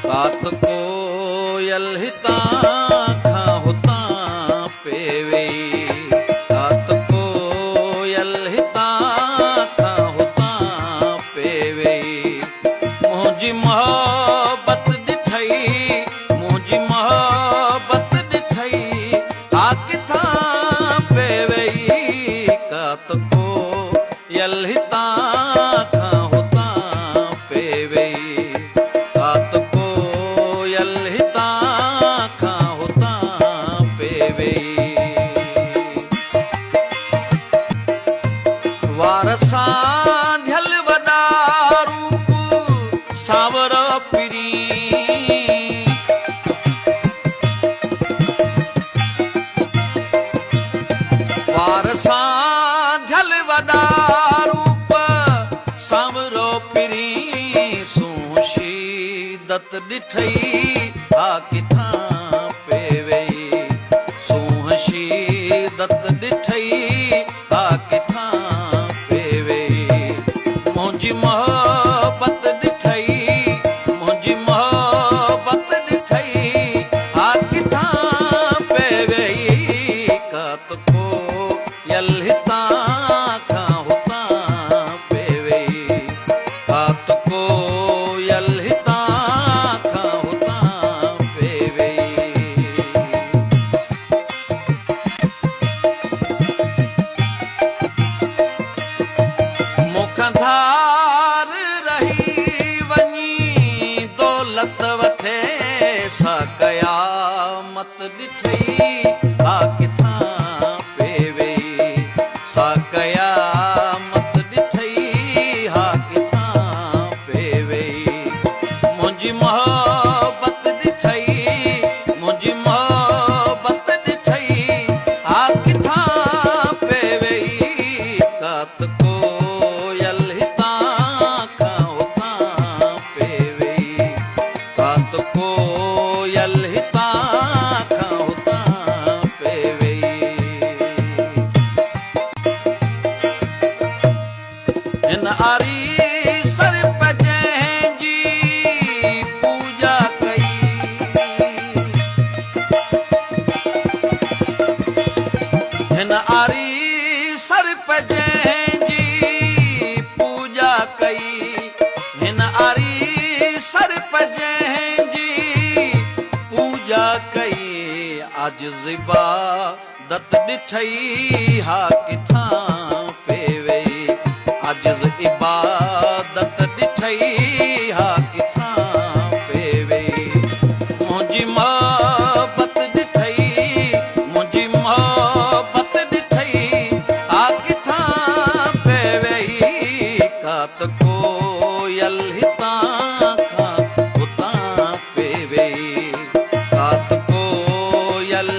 कात कोयल हितां खां हुतां पेवे, कात कोयल हितां खां हुतां पेवे। मुंहिंजी मोहबत ॾिठई, मुंहिंजी मोहबत ॾिठई हा किथां पेवे, कात कोयल हितां खां हुतां पेवे, कात कोयल हितां खां हुतां पेवे। वार सां ढल वॾा रूप सावर पिरी, वार सां ढल वॾा रूप सावरो पिरी, सूंहशीदत ॾिठई हा किथां पेवे, सूंहशीदत ॾिठई हा किथां पेवे। मुंहिंजी मोहबत ॾिठई, मुंहिंजी मोहबत ॾिठई हा किथां पेवे, कात कोयल हितां खां हुतां पेवे, कात कोयल हितां खां हुतां पेवे। मुखां धार रही वञी दौलत वठे, सा क़यामत ॾिठई हा किथां पेवे, सा क़यामत ॾिठई हा किथां पेवे। मुंहिंजी मोहबत ॾिठई, मुंहिंजी मोहबत ॾिठई हा किथां पेवे, कात कोयल हितां खां हुतां पेवे, कात कोयल हितां खां हुतां पेवे। हिन आरी सर पे जंहिंजी पूजा कई, हिन आरी सर पे जंहिंजी पूजा कई, हिन आरी सर पे जंहिंजी पूजा कई, आजिज़ इबादत ॾिठई हा किथां पेवे, आजिज़ इबादत ॾिठई हा किथां पेवे। मुंहिंजी मोहबत ॾिठई, मुंहिंजी मोहबत ॾिठई हा किथां पेवे, कात कोयल हितां खां हुतां पेवे, कात कोयल